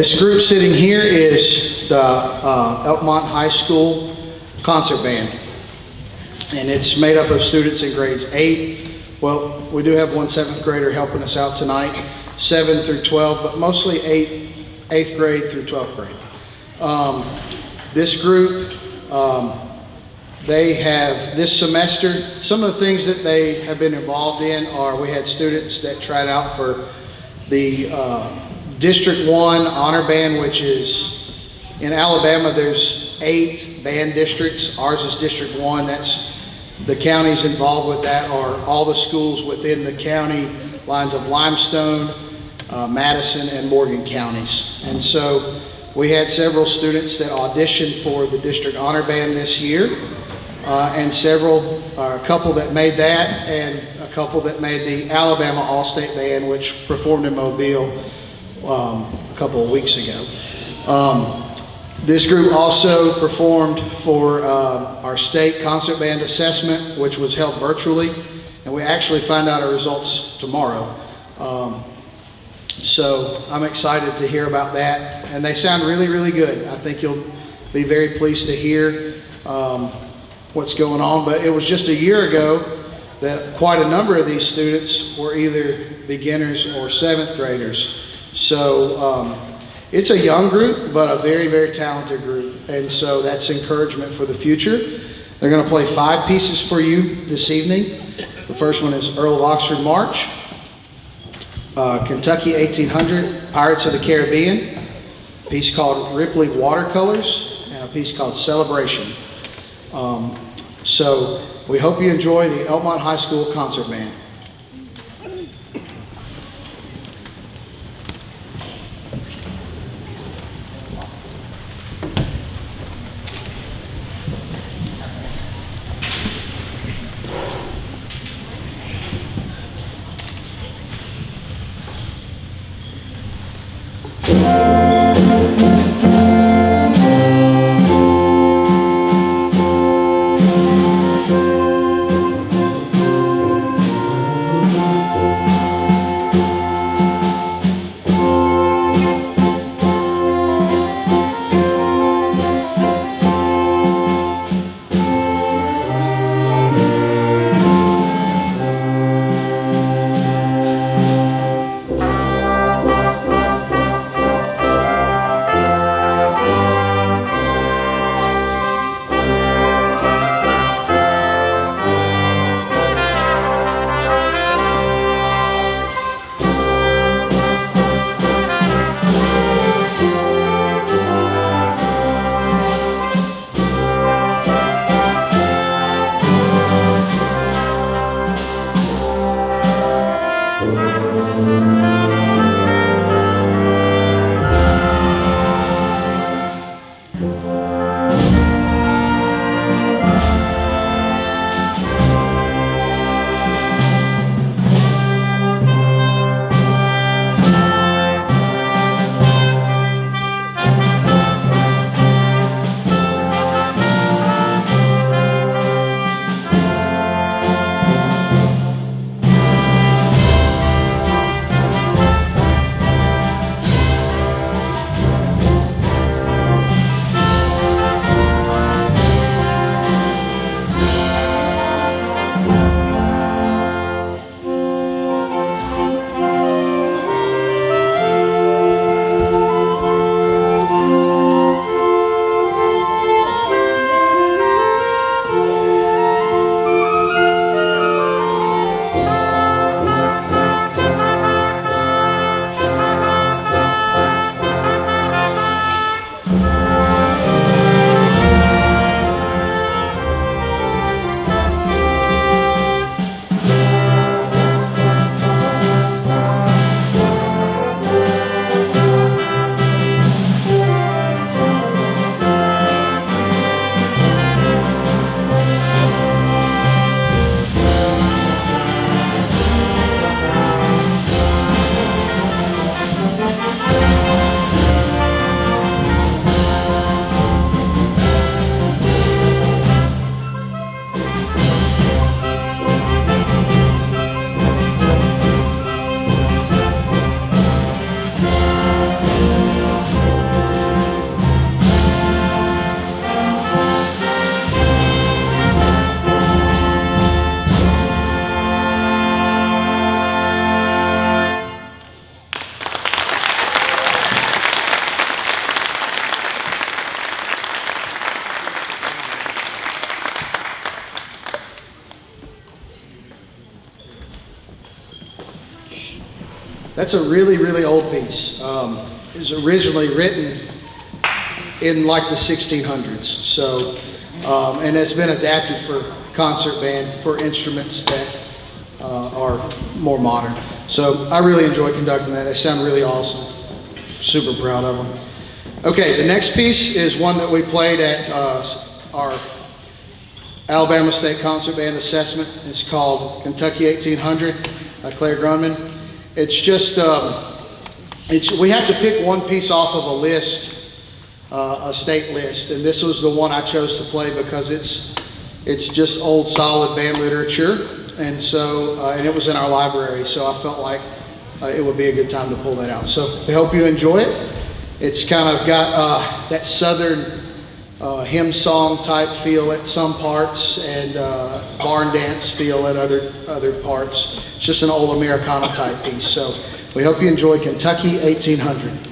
This group sitting here is the Elkmont High School concert band, and it's made up of students in grades 8. Well, we do have one 7th grader helping us out tonight, 7 through 12, but mostly 8th grade through 12th grade. This group, they have this semester, some of the things that they have been involved in are we had students that tried out for the District 1 Honor Band, which is in Alabama. There's 8 band districts. Ours is District 1. That's the counties involved with that are all the schools within the county lines of Limestone, Madison, and Morgan counties. And so we had several students that auditioned for the District Honor Band this year, and a couple that made that, and a couple that made the Alabama All-State Band, which performed in Mobile a couple of weeks ago. This group also performed for our state concert band assessment, which was held virtually, and we actually find out our results tomorrow. So I'm excited to hear about that, and they sound really, really good. I think you'll be very pleased to hear what's going on, but it was just a year ago that quite a number of these students were either beginners or 7th graders. So it's a young group, but a very, very talented group, and so that's encouragement for the future. They're going to play 5 pieces for you this evening. The first one is Earl of Oxford March, Kentucky 1800, Pirates of the Caribbean, a piece called Ripley Watercolors, and a piece called Celebration. So we hope you enjoy the Elkmont High School Concert Band. That's a really, really old piece. It was originally written in like the 1600s. So, and it's been adapted for concert band for instruments that are more modern. So I really enjoy conducting that. They sound really awesome. Super proud of them. Okay, the next piece is one that we played at our Alabama State Concert Band Assessment. It's called Kentucky 1800, Claire Grunman. It's just, we have to pick one piece off of a list, a state list, and this was the one I chose to play because it's just old solid band literature, and so, and it was in our library, so I felt like it would be a good time to pull that out. So we hope you enjoy it. It's kind of got that southern hymn song type feel at some parts and barn dance feel at other parts. It's just an old Americana type piece. So we hope you enjoy Kentucky 1800.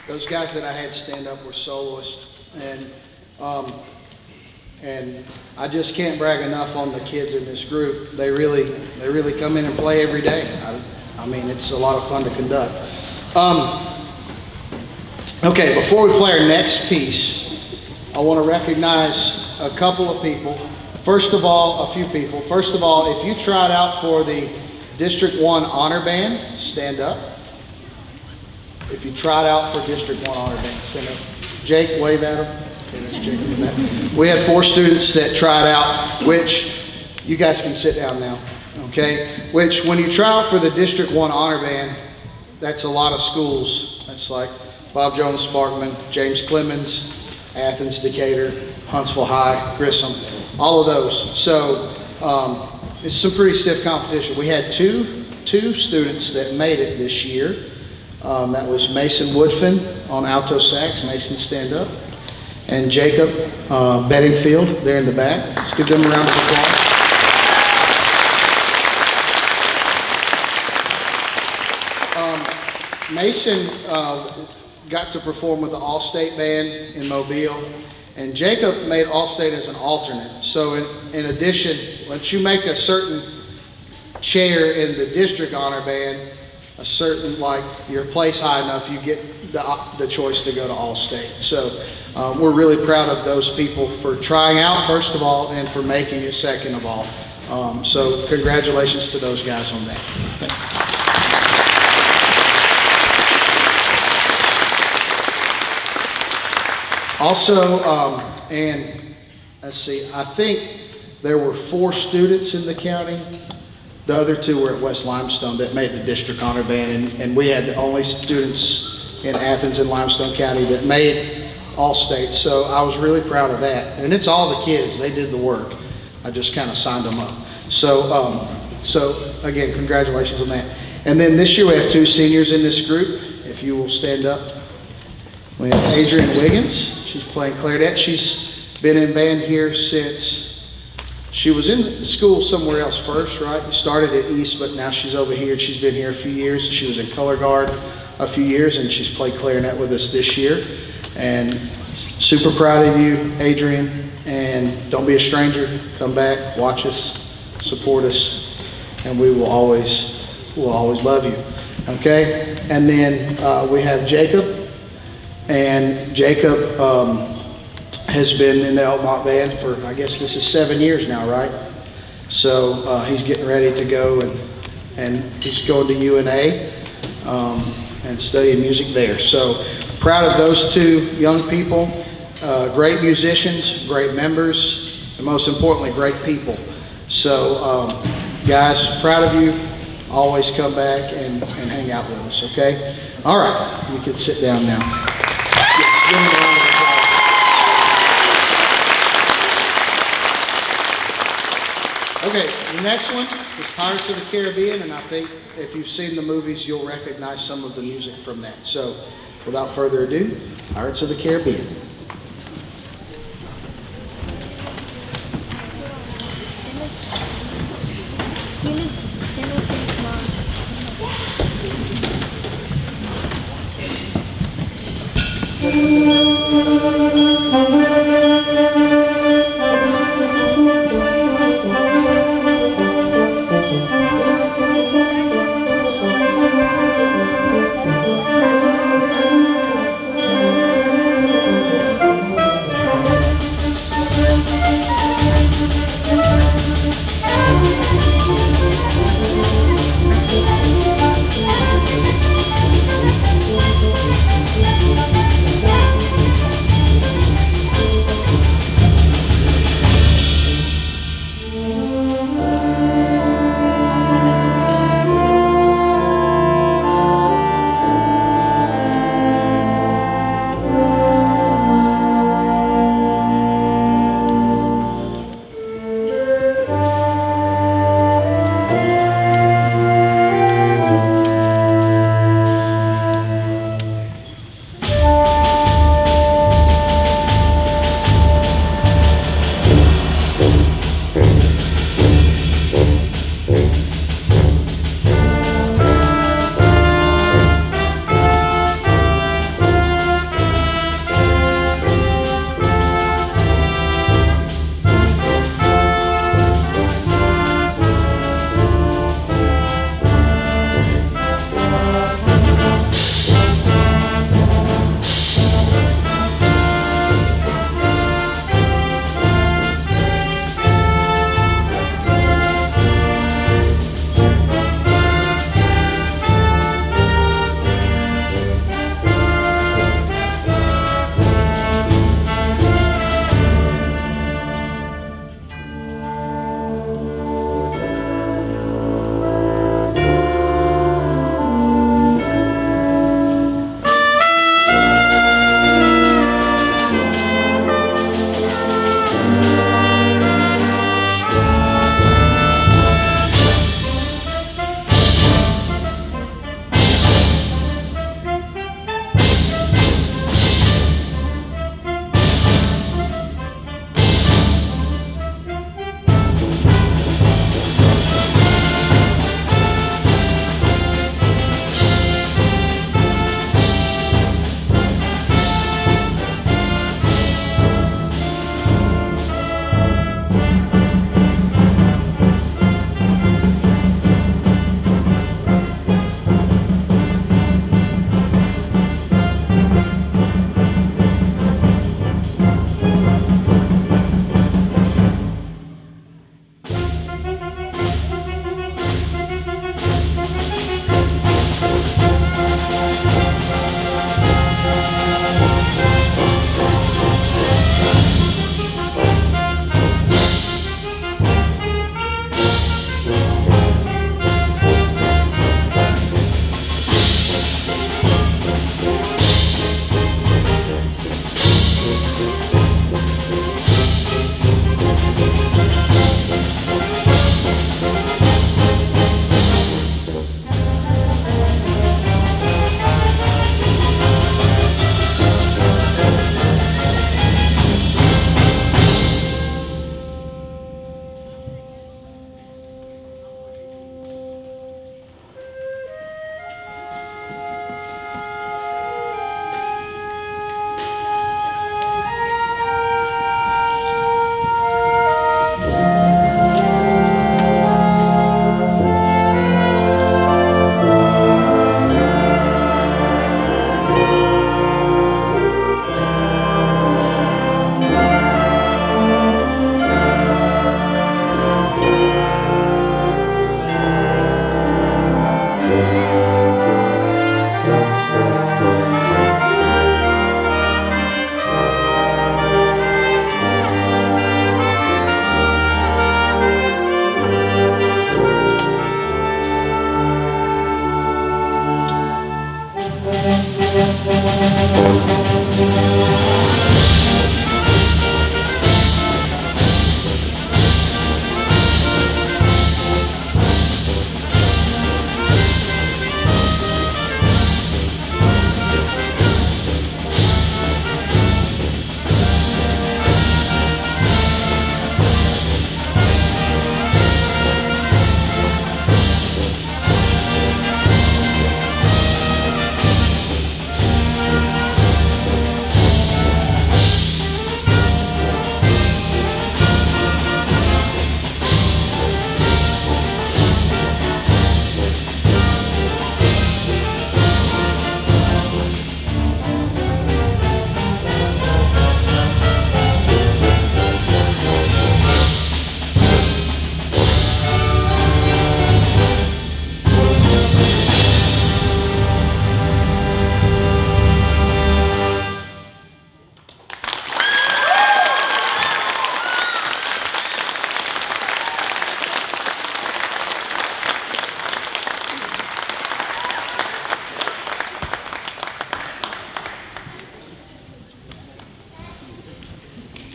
those guys that I had stand up were soloists, and I just can't brag enough on the kids in this group. They really come in and play every day. I mean, it's a lot of fun to conduct. Okay, before we play our next piece, I want to recognize a couple of people. First of all, a few people. First of all, if you tried out for the District 1 Honor Band, stand up. If you tried out for District 1 Honor Band, stand up. Jake, wave at him. Okay, that's Jake in the back. We had 4 students that tried out, which you guys can sit down now, okay? Which, when you try out for the District 1 Honor Band, that's a lot of schools. That's like Bob Jones, Sparkman, James Clemens, Athens, Decatur, Huntsville High, Grissom, all of those. So it's some pretty stiff competition. We had two students that made it this year. That was Mason Woodfin on alto sax. Mason, stand up. And Jacob Bedingfield, there in the back. Let's give them a round of applause. Mason got to perform with the All-State Band in Mobile, and Jacob made All-State as an alternate. So in addition, once you make a certain chair in the District Honor Band, a certain, like, your place high enough, you get the choice to go to All-State. So we're really proud of those people for trying out, first of all, and for making it, second of all. So congratulations to those guys on that. Also, and let's see, I think there were 4 students in the county. The other 2 were at West Limestone that made the District Honor Band, and we had the only students in Athens and Limestone County that made All-State. So I was really proud of that. And it's all the kids, they did the work. I just kind of signed them up. So, so again, congratulations on that. And then this year we have 2 seniors in this group. If you will stand up. We have Adrienne Wiggins. She's playing clarinet. She's been in band here since she was in school somewhere else first, right? You started at East, but now she's over here. She's been here a few years. She was in color guard a few years, and she's played clarinet with us this year. And super proud of you, Adrienne. And don't be a stranger. Come back, watch us, support us, and we will always love you. Okay? And then we have Jacob. And Jacob has been in the Elkmont band for, I guess this is 7 years now, right? So he's getting ready to go, and he's going to UNA and studying music there. So proud of those 2 young people, great musicians, great members, and most importantly, great people. So guys, proud of you. Always come back and hang out with us, okay? All right, you can sit down now. Okay, the next one is Pirates of the Caribbean, and I think if you've seen the movies, you'll recognize some of the music from that. So, without further ado, Pirates of the Caribbean.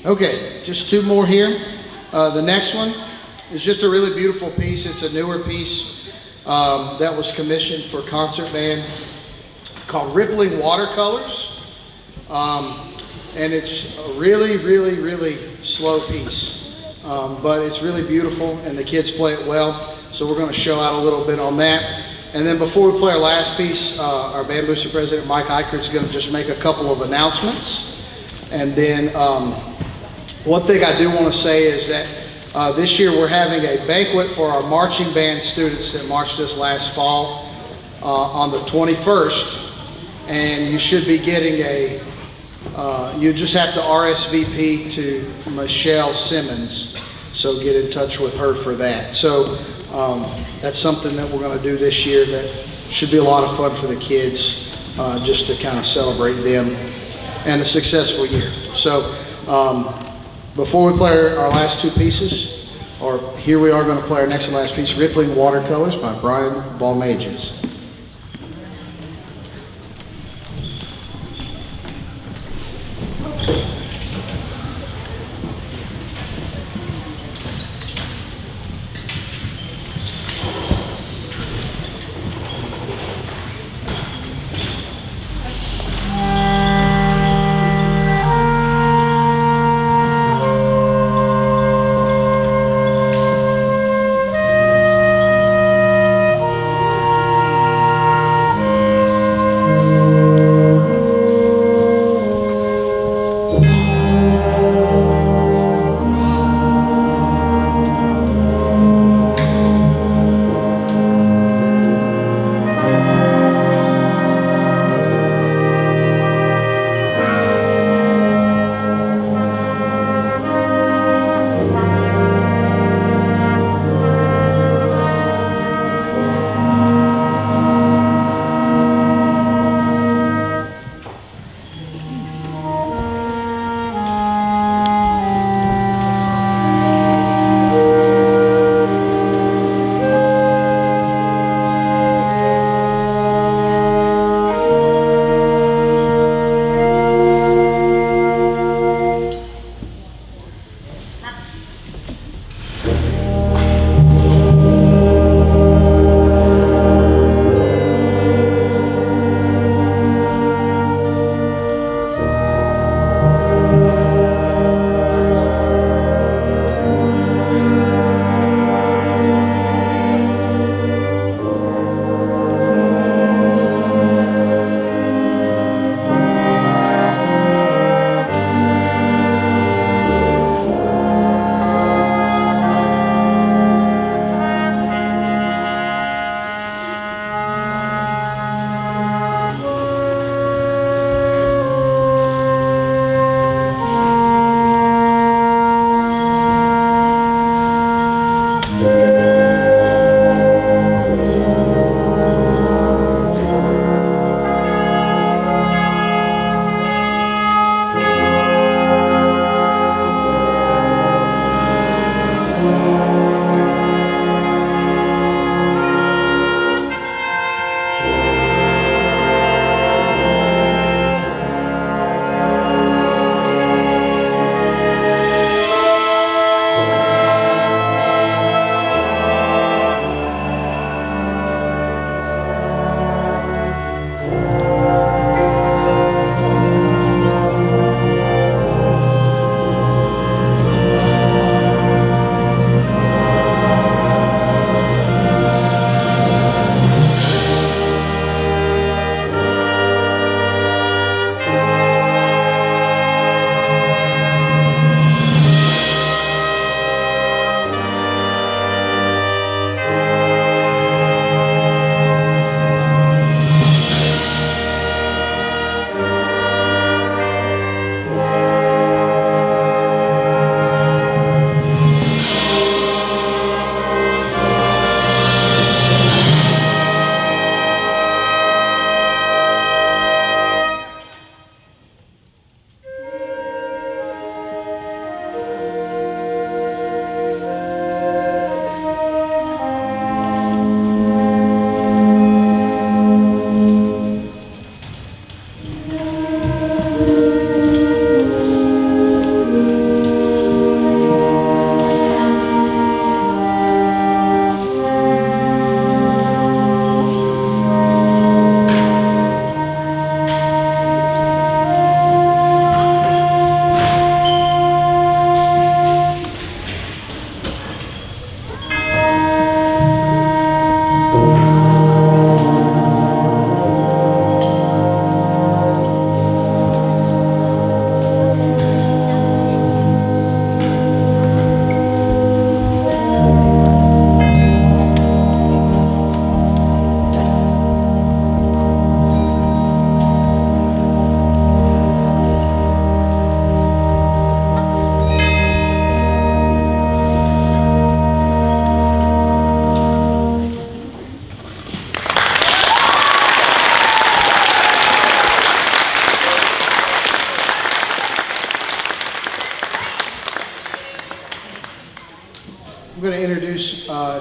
Okay, just two more here. The next one is just a really beautiful piece. It's a newer piece that was commissioned for concert band called Rippling Watercolors. And it's a really, really, really slow piece. But it's really beautiful and the kids play it well. So we're going to show out a little bit on that. And then before we play our last piece, our band booster president, Mike Eichert, is going to just make a couple of announcements. And then one thing I do want to say is that this year we're having a banquet for our marching band students that marched us last fall on the 21st. And you should be getting you just have to RSVP to Michelle Simmons. So get in touch with her for that. So that's something that we're going to do this year that should be a lot of fun for the kids, just to kind of celebrate them and a successful year. So before we play our last two pieces, or here we are going to play our next and last piece, Rippling Watercolors by Brian Balmages.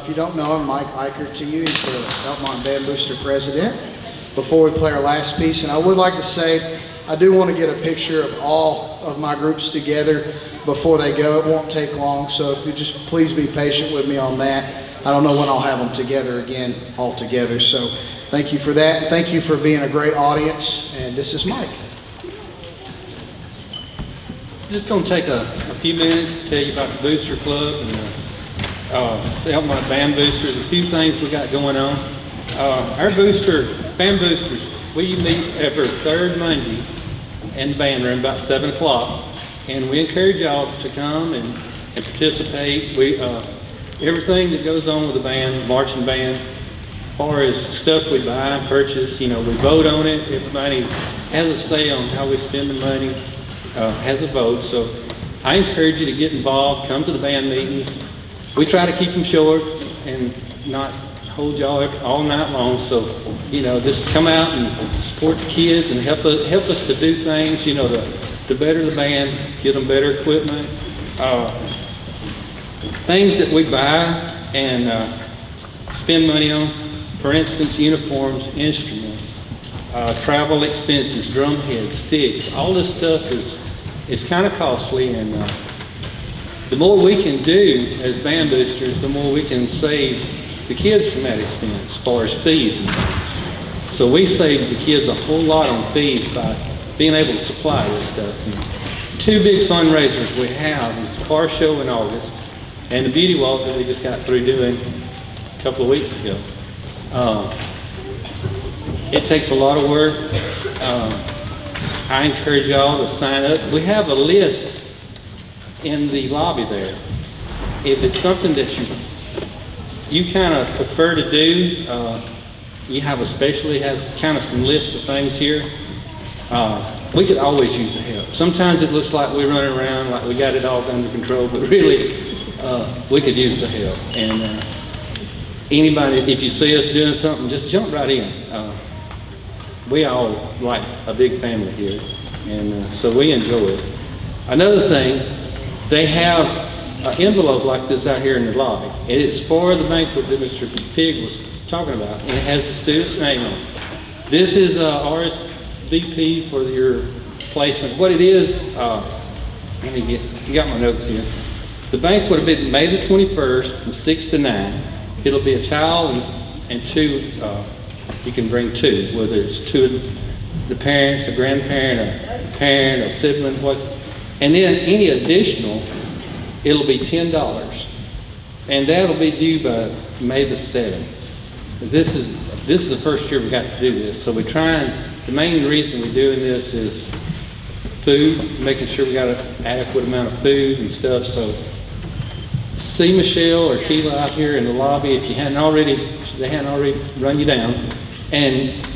if you don't know him, Mike Eichert to you. He's the Elkmont Band Booster president. Before we play our last piece, and I would like to say, I do want to get a picture of all of my groups together before they go. It won't take long, so if you just please be patient with me on that. I don't know when I'll have them together again, all together. So thank you for that. Thank you for being a great audience, and this is Mike. Just going to take a few minutes to tell you about the Booster Club and the Elkmont Band Boosters, a few things we got going on. Our band boosters, we meet every third Monday in the band room about 7 o'clock, and we encourage y'all to come and participate. Everything that goes on with the band, marching band, as far as stuff we buy and purchase, we vote on it. Everybody has a say on how we spend the money, has a vote. So I encourage you to get involved, come to the band meetings. We try to keep them short and not hold y'all all night long, so just come out and support the kids and help us to do things, to better the band, get them better equipment, things that we buy and spend money on. For instance, uniforms, instruments, travel expenses, drum heads, sticks. All this stuff is kind of costly, and the more we can do as band boosters, the more we can save the kids from that expense as far as fees and things. So we save the kids a whole lot on fees by being able to supply this stuff. And 2 big fundraisers we have is the car show in August and the beauty walk that we just got through doing a couple of weeks ago. It takes a lot of work. I encourage y'all to sign up. We have a list in the lobby there. If it's something that you kind of prefer to do, you have has kind of some list of things here. We could always use the help. Sometimes it looks like we're running around like we got it all under control, but really we could use the help. And anybody, if you see us doing something, just jump right in. We all like a big family here, and so we enjoy it. Another thing, they have an envelope like this out here in the lobby. And it's for the banquet that Mr. Pig was talking about, and it has the student's name on it. This is RSVP for your placement. What it is, you got my notes here. The banquet will be May the 21st from 6 to 9. It'll be a child and 2, you can bring 2, whether it's 2 of the parents, a grandparent, a parent, a sibling, what. And then any additional, it'll be $10, and that'll be due by May the 7th. This is the first year we got to do this, so the main reason we're doing this is food, making sure we got an adequate amount of food and stuff. So see Michelle or Keela out here in the lobby if they hadn't already run you down, and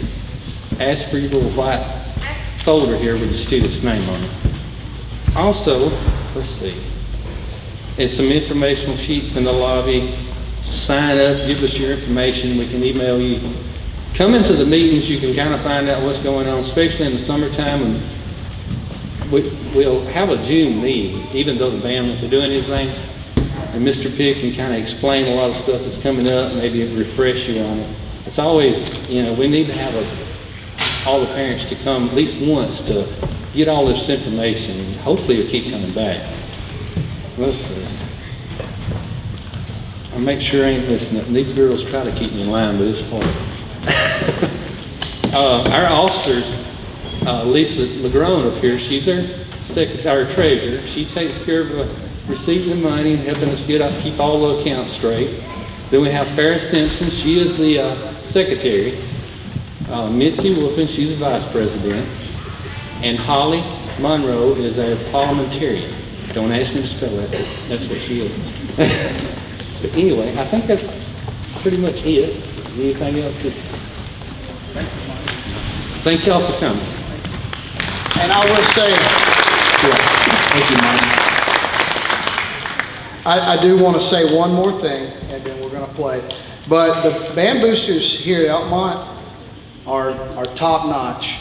ask for your little white folder here with the student's name on it. Also, let's see. And some informational sheets in the lobby. Sign up, give us your information, we can email you. Come into the meetings, you can kind of find out what's going on, especially in the summertime. And we'll have a June meeting, even though the band won't be doing anything. And Mr. Pick can kind of explain a lot of stuff that's coming up, maybe refresh you on it. It's always, we need to have all the parents to come at least once to get all this information, and hopefully it'll keep coming back. Let's see. I'll make sure I ain't listening. These girls try to keep me in line, but it's hard. Our officers, Lisa Lagrone up here, she's our treasurer. She takes care of receiving the money and helping us keep all the accounts straight. Then we have Farrah Simpson. She is the secretary. Mitzi Wolfen, she's the vice president. And Holly Monroe is our parliamentarian. Don't ask me to spell that. That's what she is. But anyway, I think that's pretty much it. Is there anything else? Thank y'all for coming. And I will say, thank you, Mike. I do want to say one more thing, and then we're going to play. But the band boosters here at Elkmont are top notch.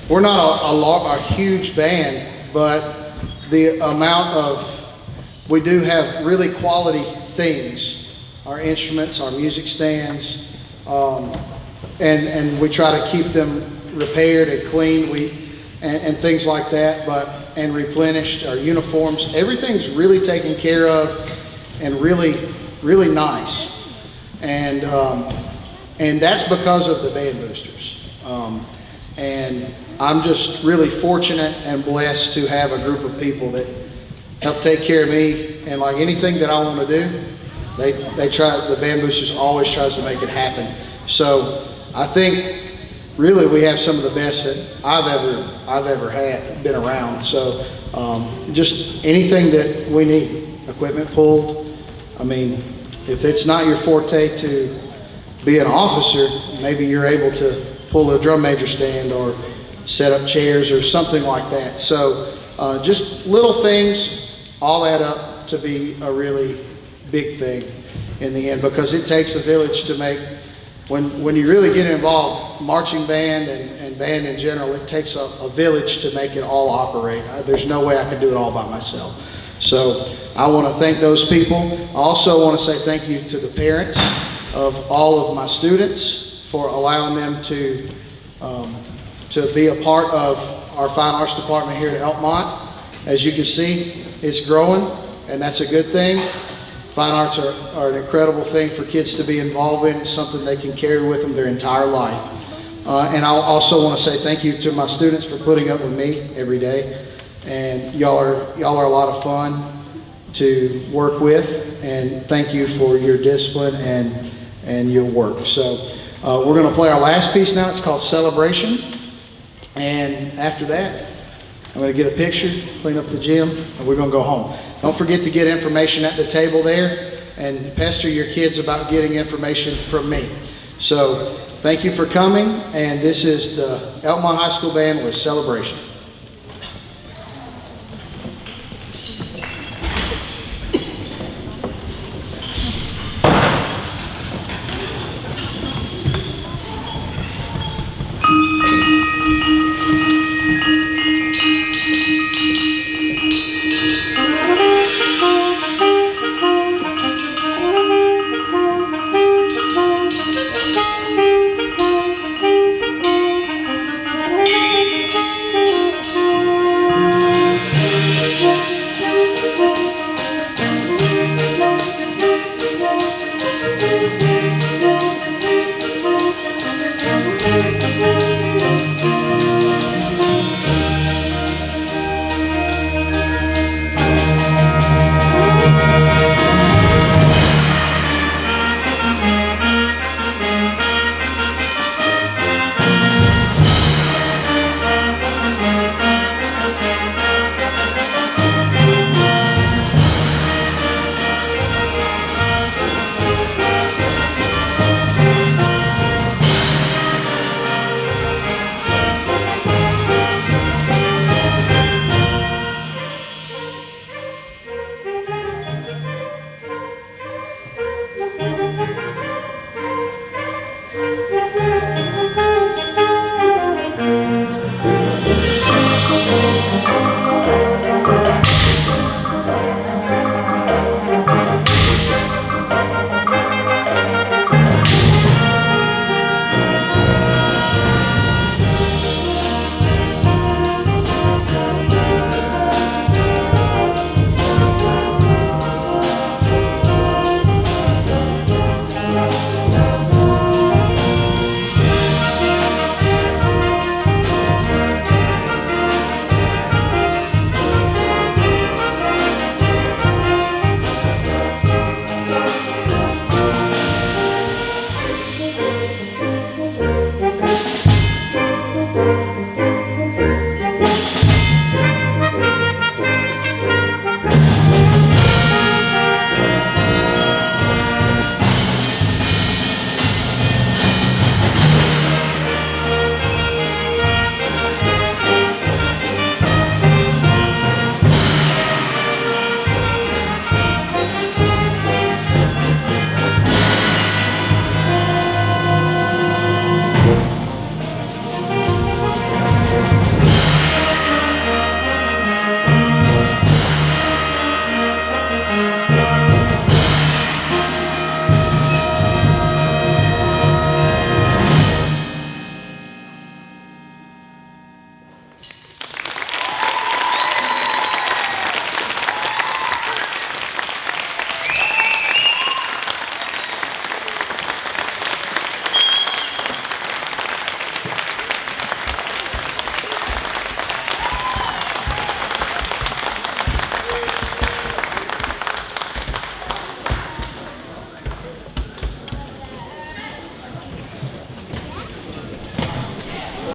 We're not a huge band, but the amount of we do have really quality things, our instruments, our music stands, and we try to keep them repaired and clean, and things like that, and replenished. Our uniforms, everything's really taken care of and really, really nice. And that's because of the band boosters. And I'm just really fortunate and blessed to have a group of people that help take care of me, and like anything that I want to do, they try. The band boosters always tries to make it happen. So I think really we have some of the best that I've ever had been around. So just anything that we need, equipment pulled. I mean, if it's not your forte to be an officer, maybe you're able to pull a drum major stand or set up chairs or something like that. So just little things all add up to be a really big thing in the end, because it takes a village to make, when you really get involved, marching band and band in general, it takes a village to make it all operate. There's no way I could do it all by myself. So I want to thank those people. I also want to say thank you to the parents of all of my students for allowing them to be a part of our fine arts department here at Elkmont. As you can see, it's growing, and that's a good thing. Fine arts are an incredible thing for kids to be involved in. It's something they can carry with them their entire life. And I also want to say thank you to my students for putting up with me every day. And y'all are a lot of fun to work with, and thank you for your discipline and your work. So we're going to play our last piece now. It's called Celebration. And after that, I'm going to get a picture, clean up the gym, and we're going to go home. Don't forget to get information at the table there, and pester your kids about getting information from me. So thank you for coming, and this is the Elkmont High School Band with Celebration.